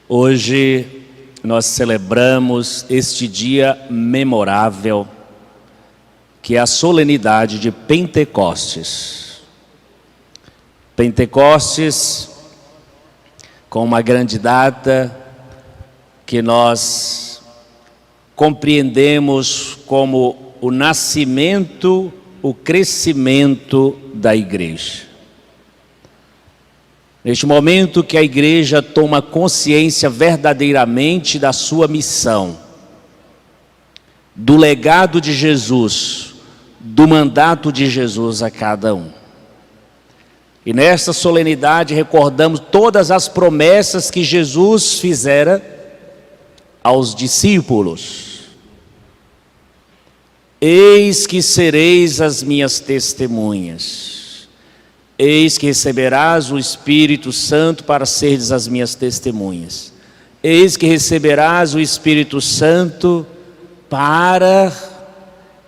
Hoje nós celebramos este dia memorável, que é a solenidade de Pentecostes. Pentecostes, com uma grande data que nós compreendemos como o nascimento, o crescimento da igreja. Neste momento que a igreja toma consciência verdadeiramente da sua missão, do legado de Jesus, do mandato de Jesus a cada um. E nesta solenidade recordamos todas as promessas que Jesus fizera aos discípulos. Eis que sereis as minhas testemunhas. Eis que receberás o Espírito Santo para seres as minhas testemunhas. Eis que receberás o Espírito Santo para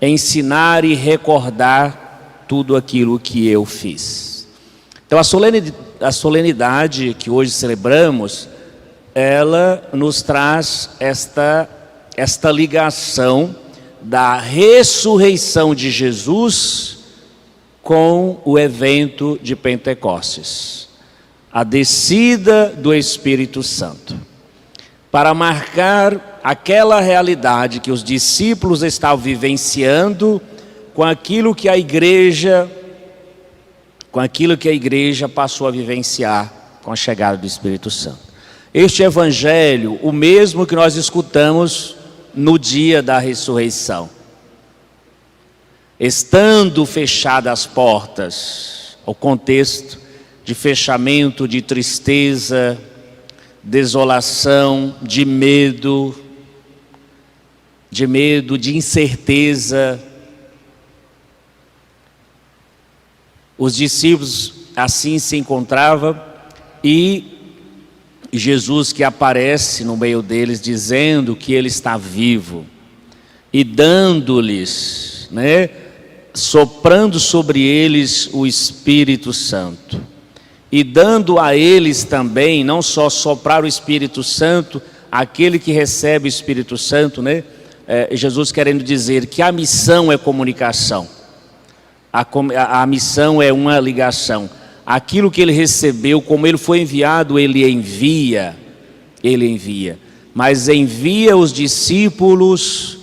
ensinar e recordar tudo aquilo que eu fiz. Então a solenidade que hoje celebramos, ela nos traz esta ligação da ressurreição de Jesus com o evento de Pentecostes, a descida do Espírito Santo, para marcar aquela realidade que os discípulos estavam vivenciando com aquilo que a igreja passou a vivenciar com a chegada do Espírito Santo. Este evangelho, o mesmo que nós escutamos no dia da ressurreição. Estando fechadas as portas, o contexto de fechamento, de tristeza, desolação, de medo, de incerteza. Os discípulos assim se encontravam e Jesus que aparece no meio deles dizendo que ele está vivo e dando-lhes, soprando sobre eles o Espírito Santo e dando a eles também, não só soprar o Espírito Santo, aquele que recebe o Espírito Santo, Jesus querendo dizer que a missão é comunicação, a missão é uma ligação, aquilo que ele recebeu, como ele foi enviado, ele envia, mas envia os discípulos.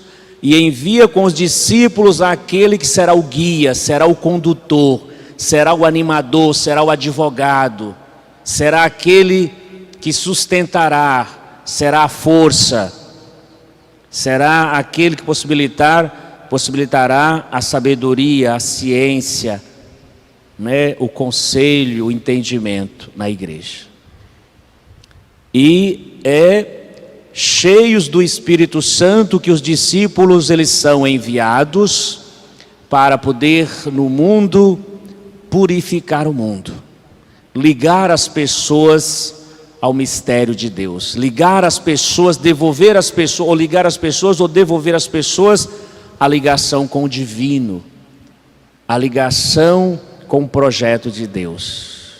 E envia com os discípulos aquele que será o guia, será o condutor, será o animador, será o advogado, será aquele que sustentará, será a força, será aquele que possibilitará a sabedoria, a ciência, o conselho, o entendimento na igreja. E cheios do Espírito Santo que os discípulos eles são enviados para poder no mundo purificar o mundo, ligar as pessoas ao mistério de Deus, ligar as pessoas, devolver as pessoas, ou ligar as pessoas ou devolver as pessoas a ligação com o divino, a ligação com o projeto de Deus.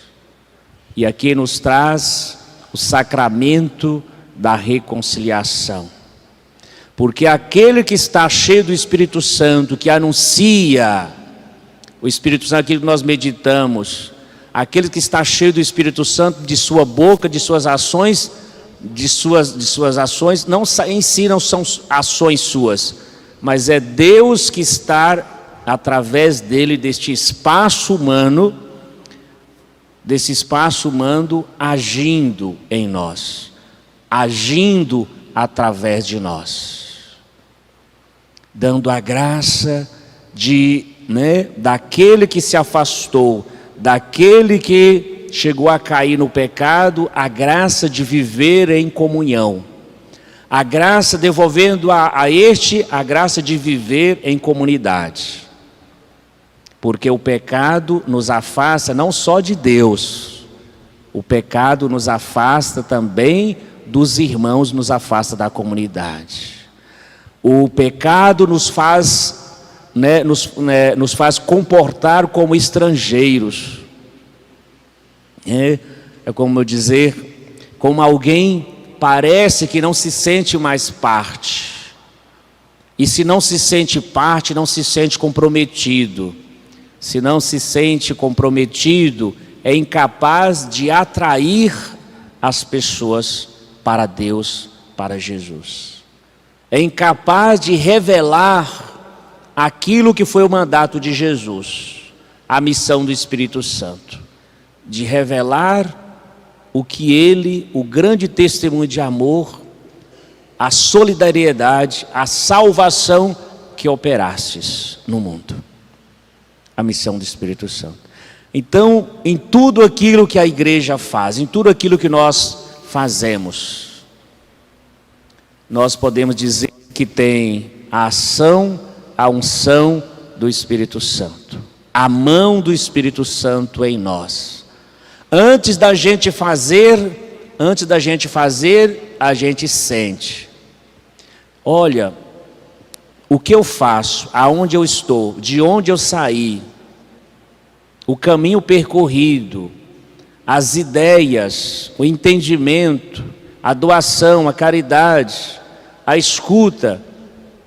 E aqui nos traz o sacramento da reconciliação, porque aquele que está cheio do Espírito Santo, que anuncia o Espírito Santo, aquilo que nós meditamos, aquele que está cheio do Espírito Santo, de sua boca, de suas ações, de suas ações, não em si não são ações suas, mas é Deus que está através dele, deste espaço humano agindo em nós, agindo através de nós, dando a graça daquele que se afastou, daquele que chegou a cair no pecado, a graça de viver em comunhão, a graça devolvendo a graça de viver em comunidade, porque o pecado nos afasta não só de Deus, o pecado nos afasta também dos irmãos, nos afasta da comunidade. O pecado nos faz comportar como estrangeiros. É como eu dizer, como alguém parece que não se sente mais parte. E se não se sente parte, não se sente comprometido. Se não se sente comprometido, é incapaz de atrair as pessoas para Deus, para Jesus. É incapaz de revelar aquilo que foi o mandato de Jesus, a missão do Espírito Santo, de revelar o que ele, o grande testemunho de amor, a solidariedade, a salvação que operastes no mundo. A missão do Espírito Santo. Então, em tudo aquilo que a igreja faz, em tudo aquilo que nós fazemos, nós podemos dizer que tem a ação, a unção do Espírito Santo, a mão do Espírito Santo em nós. Antes da gente fazer, a gente sente. Olha, o que eu faço, aonde eu estou, de onde eu saí, o caminho percorrido, as ideias, o entendimento, a doação, a caridade, a escuta,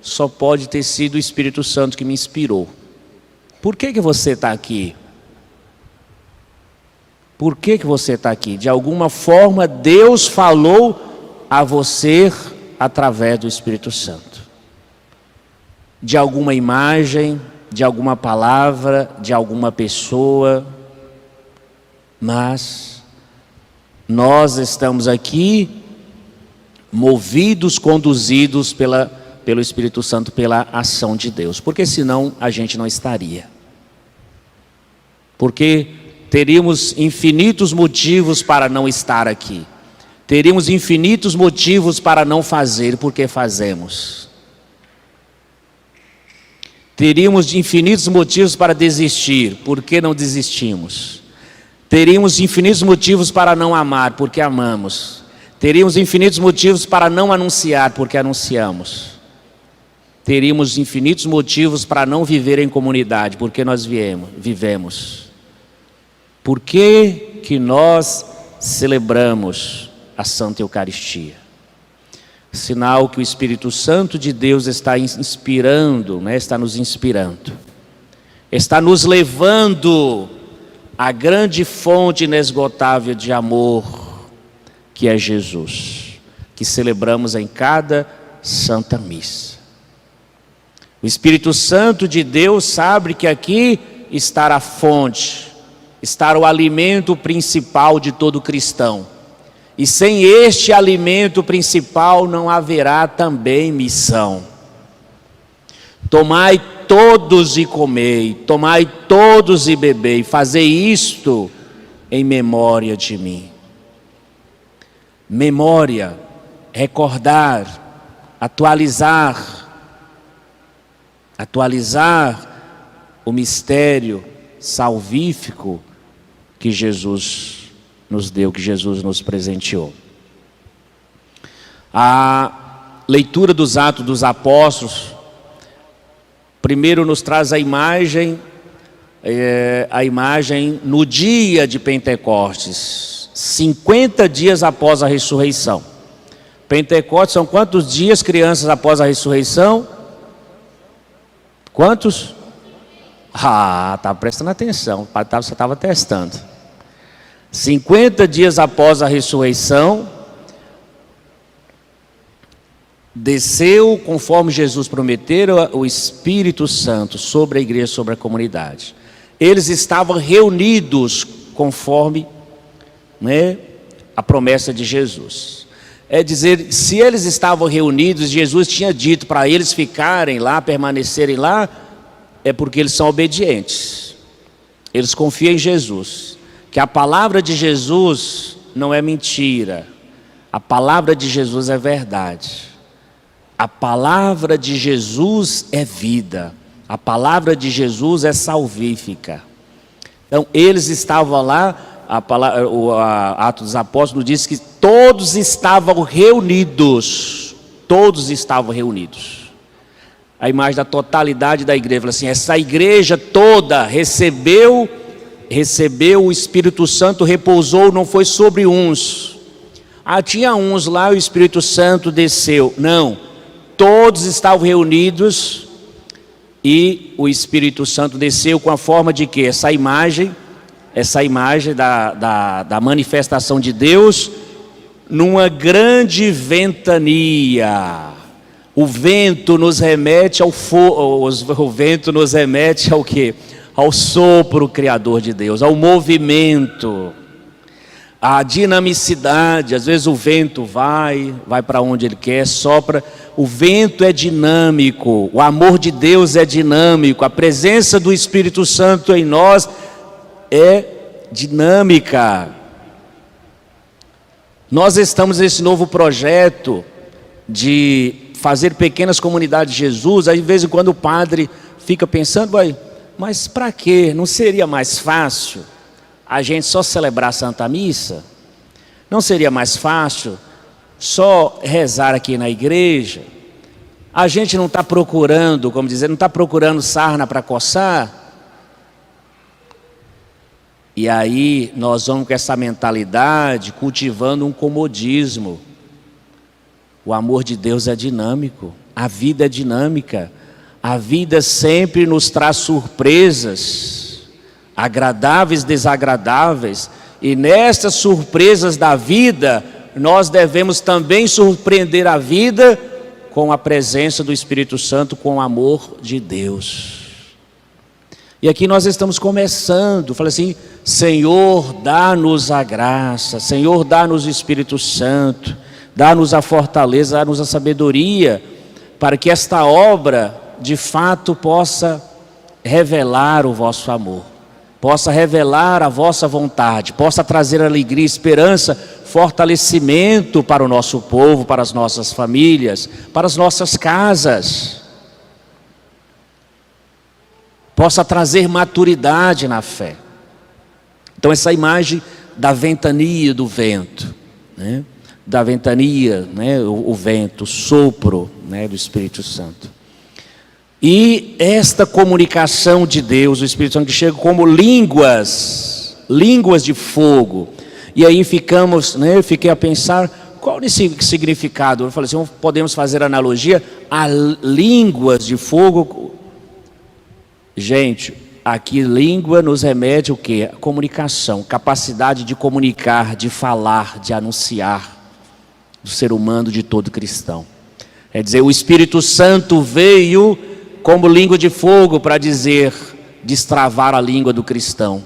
só pode ter sido o Espírito Santo que me inspirou. Por que você está aqui? Por que você está aqui? De alguma forma Deus falou a você através do Espírito Santo. De alguma imagem, de alguma palavra, de alguma pessoa. Mas nós estamos aqui movidos, conduzidos pelo Espírito Santo, pela ação de Deus. Porque senão a gente não estaria. Porque teríamos infinitos motivos para não estar aqui. Teríamos infinitos motivos para não fazer, porque fazemos. Teríamos infinitos motivos para desistir, porque não desistimos. Teríamos infinitos motivos para não amar, porque amamos. Teríamos infinitos motivos para não anunciar, porque anunciamos. Teríamos infinitos motivos para não viver em comunidade, porque nós vivemos. Por que nós celebramos a Santa Eucaristia? Sinal que o Espírito Santo de Deus está inspirando, está nos inspirando. Está nos levando à grande fonte inesgotável de amor, que é Jesus, que celebramos em cada Santa Missa. O Espírito Santo de Deus sabe que aqui está a fonte, está o alimento principal de todo cristão. E sem este alimento principal não haverá também missão. Tomai todos e comei, tomai todos e bebei, fazei isto em memória de mim. Memória, recordar, atualizar o mistério salvífico que Jesus nos deu, que Jesus nos presenteou. A leitura dos Atos dos Apóstolos, primeiro nos traz a imagem no dia de Pentecostes, 50 dias após a ressurreição. Pentecostes são quantos dias, crianças, após a ressurreição? Quantos? Estava prestando atenção, você estava testando. 50 dias após a ressurreição, desceu, conforme Jesus prometeu, o Espírito Santo sobre a igreja, sobre a comunidade. Eles estavam reunidos conforme a promessa de Jesus. É dizer, se eles estavam reunidos, Jesus tinha dito para eles ficarem lá, permanecerem lá, é porque eles são obedientes. Eles confiam em Jesus. Que a palavra de Jesus não é mentira. A palavra de Jesus é verdade. A palavra de Jesus é vida. A palavra de Jesus é salvífica. Então, eles estavam lá, o Atos dos Apóstolos diz que todos estavam reunidos. Todos estavam reunidos. A imagem da totalidade da igreja, fala assim, essa igreja toda recebeu o Espírito Santo, repousou, não foi sobre uns. Ah, tinha uns lá, o Espírito Santo desceu. Não, todos estavam reunidos e o Espírito Santo desceu com a forma de quê? Essa imagem da manifestação de Deus numa grande ventania. O vento nos remete ao o vento nos remete ao quê? Ao sopro criador de Deus, ao movimento, à dinamicidade. Às vezes o vento vai para onde ele quer, sopra. O vento é dinâmico, o amor de Deus é dinâmico, a presença do Espírito Santo em nós é dinâmica. Nós estamos nesse novo projeto de fazer pequenas comunidades de Jesus. Aí de vez em quando o padre fica pensando, mas para quê? Não seria mais fácil a gente só celebrar a Santa Missa? Não seria mais fácil só rezar aqui na igreja? A gente não está procurando, como dizer, não está procurando sarna para coçar? E aí nós vamos com essa mentalidade cultivando um comodismo. O amor de Deus é dinâmico, a vida é dinâmica, a vida sempre nos traz surpresas, agradáveis, desagradáveis, e nessas surpresas da vida, nós devemos também surpreender a vida com a presença do Espírito Santo, com o amor de Deus. E aqui nós estamos começando, fala assim, Senhor, dá-nos a graça, Senhor, dá-nos o Espírito Santo, dá-nos a fortaleza, dá-nos a sabedoria, para que esta obra, de fato, possa revelar o vosso amor, possa revelar a vossa vontade, possa trazer alegria, esperança, fortalecimento para o nosso povo, para as nossas famílias, para as nossas casas. Possa trazer maturidade na fé. Então essa imagem da ventania do vento, né? Da ventania, né? o vento, o sopro, né? Do Espírito Santo. E esta comunicação de Deus, o Espírito Santo que chega como línguas de fogo. E aí ficamos, né? Eu fiquei a pensar, qual esse significado? Eu falei assim, podemos fazer analogia a línguas de fogo. Gente, aqui língua nos remete o quê? A comunicação, capacidade de comunicar, de falar, de anunciar do ser humano, de todo cristão. Quer dizer, o Espírito Santo veio como língua de fogo para dizer, destravar a língua do cristão,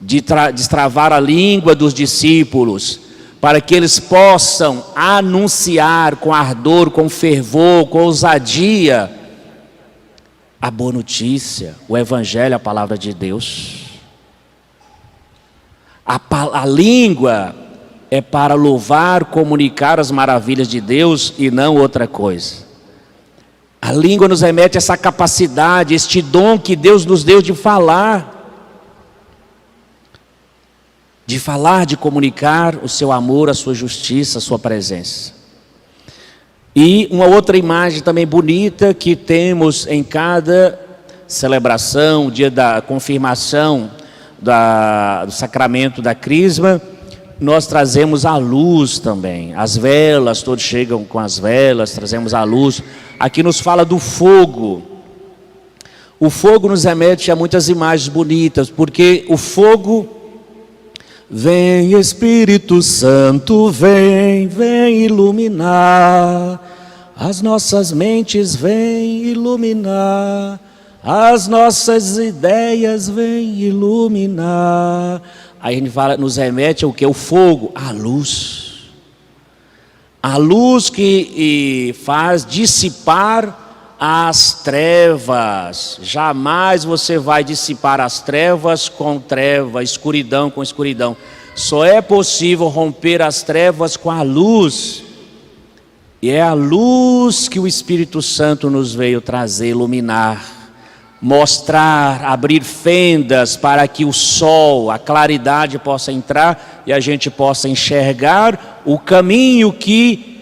destravar a língua dos discípulos, para que eles possam anunciar com ardor, com fervor, com ousadia, a boa notícia, o Evangelho, a palavra de Deus. A língua é para louvar, comunicar as maravilhas de Deus e não outra coisa. A língua nos remete a essa capacidade, este dom que Deus nos deu de falar, de comunicar o seu amor, a sua justiça, a sua presença. E uma outra imagem também bonita que temos em cada celebração, dia da confirmação do sacramento da crisma, nós trazemos a luz também, as velas, todos chegam com as velas, trazemos a luz. Aqui nos fala do fogo. O fogo nos remete a muitas imagens bonitas, porque o fogo, vem Espírito Santo, vem iluminar as nossas mentes, vem iluminar as nossas ideias, vem iluminar. Aí a gente fala, nos remete ao que? O fogo, a luz que faz dissipar as trevas. Jamais você vai dissipar as trevas com treva, escuridão com escuridão. Só é possível romper as trevas com a luz. E é a luz que o Espírito Santo nos veio trazer, iluminar, mostrar, abrir fendas para que o sol, a claridade possa entrar e a gente possa enxergar o caminho que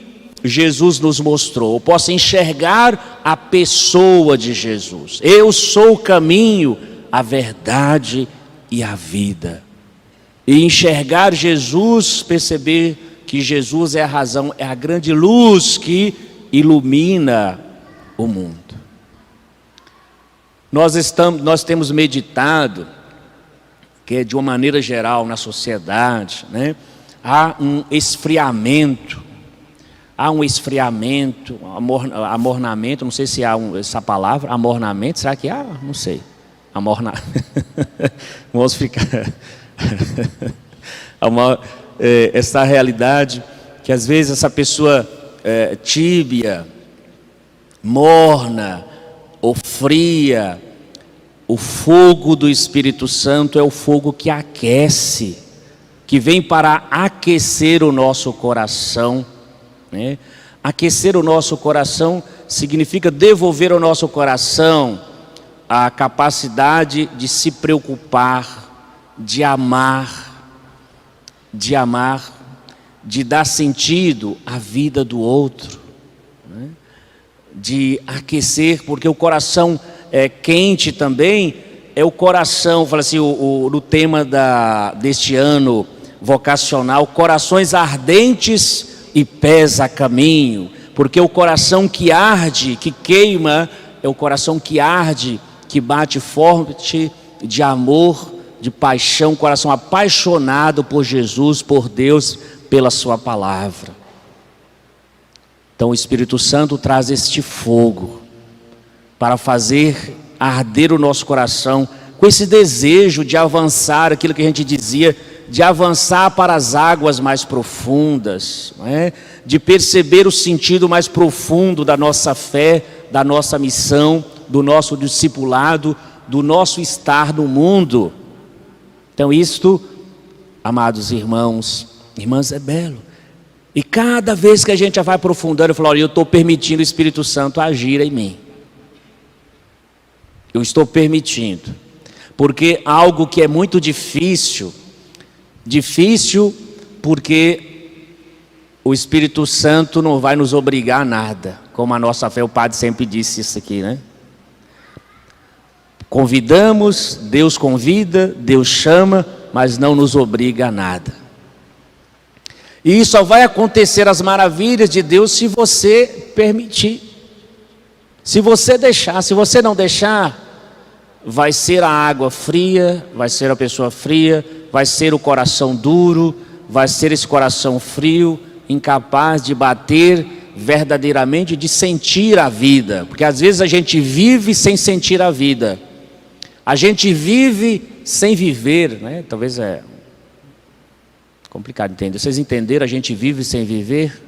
Jesus nos mostrou, possa enxergar a pessoa de Jesus. Eu sou o caminho, a verdade e a vida. E enxergar Jesus, perceber que Jesus é a razão, é a grande luz que ilumina o mundo. Nós temos meditado que, de uma maneira geral, na sociedade, né, há um esfriamento, amornamento, não sei se há essa palavra, amornamento, será que há? Não sei. Vamos ficar... essa realidade que às vezes essa pessoa tíbia, morna ou fria, o fogo do Espírito Santo é o fogo que aquece, que vem para aquecer o nosso coração, né? Aquecer o nosso coração significa devolver ao nosso coração a capacidade de se preocupar, de amar, de dar sentido à vida do outro, né? De aquecer, porque o coração quente também é o coração, fala assim, no tema deste ano vocacional, corações ardentes e pés a caminho, porque o coração que arde, que queima, é o coração que arde, que bate forte de amor, de paixão, coração apaixonado por Jesus, por Deus, pela sua palavra. Então o Espírito Santo traz este fogo para fazer arder o nosso coração com esse desejo de avançar, aquilo que a gente dizia, de avançar para as águas mais profundas, não é? De perceber o sentido mais profundo da nossa fé, da nossa missão, do nosso discipulado, do nosso estar no mundo. Então isto, amados irmãos, irmãs, é belo. E cada vez que a gente vai aprofundando, eu falo, olha, eu estou permitindo o Espírito Santo agir em mim. Eu estou permitindo. Porque algo que é muito difícil porque o Espírito Santo não vai nos obrigar a nada. Como a nossa fé, o padre sempre disse isso aqui, né? Convidamos, Deus convida, Deus chama, mas não nos obriga a nada. E só vai acontecer as maravilhas de Deus se você permitir. Se você deixar, se você não deixar, vai ser a água fria, vai ser a pessoa fria, vai ser o coração duro, vai ser esse coração frio, incapaz de bater verdadeiramente, de sentir a vida. Porque às vezes a gente vive sem sentir a vida. A gente vive sem viver, né? Talvez é complicado entender. Vocês entenderam? A gente vive sem viver.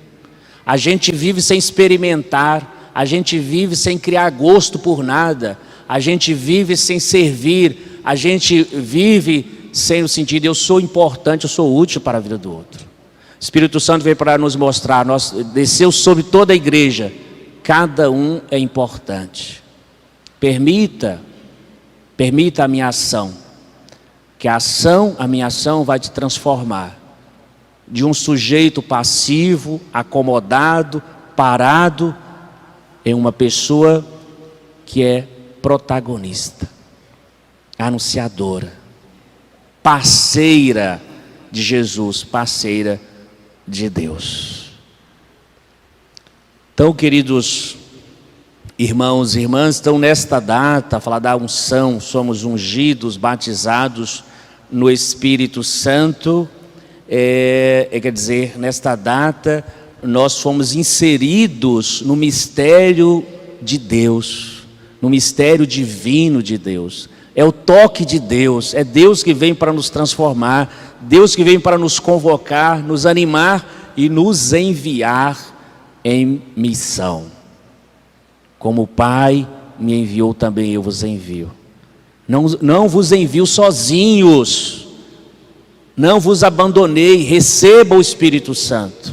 A gente vive sem experimentar. A gente vive sem criar gosto por nada. A gente vive sem servir. A gente vive sem o sentido, eu sou importante, eu sou útil para a vida do outro. O Espírito Santo veio para nos mostrar, desceu sobre toda a igreja. Cada um é importante. Permita a minha ação, que a minha ação vai te transformar de um sujeito passivo, acomodado, parado, em uma pessoa que é protagonista, anunciadora, parceira de Jesus, parceira de Deus. Então, queridos irmãos e irmãs, então nesta data, falar da unção, somos ungidos, batizados no Espírito Santo, quer dizer, nesta data nós fomos inseridos no mistério de Deus, no mistério divino de Deus. É o toque de Deus, é Deus que vem para nos transformar, Deus que vem para nos convocar, nos animar e nos enviar em missão. Como o Pai me enviou, também eu vos envio. Não vos envio sozinhos, não vos abandonei, receba o Espírito Santo.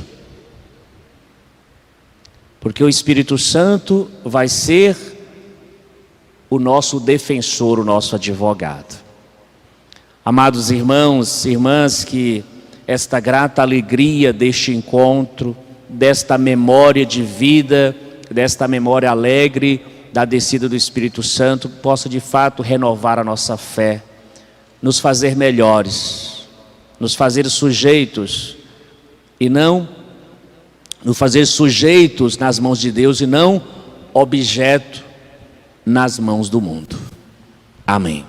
Porque o Espírito Santo vai ser o nosso defensor, o nosso advogado. Amados irmãos e irmãs, que esta grata alegria deste encontro, desta memória de vida, desta memória alegre da descida do Espírito Santo, possa de fato renovar a nossa fé, nos fazer melhores, nos fazer sujeitos e não nos fazer sujeitos nas mãos de Deus e não objeto nas mãos do mundo. Amém.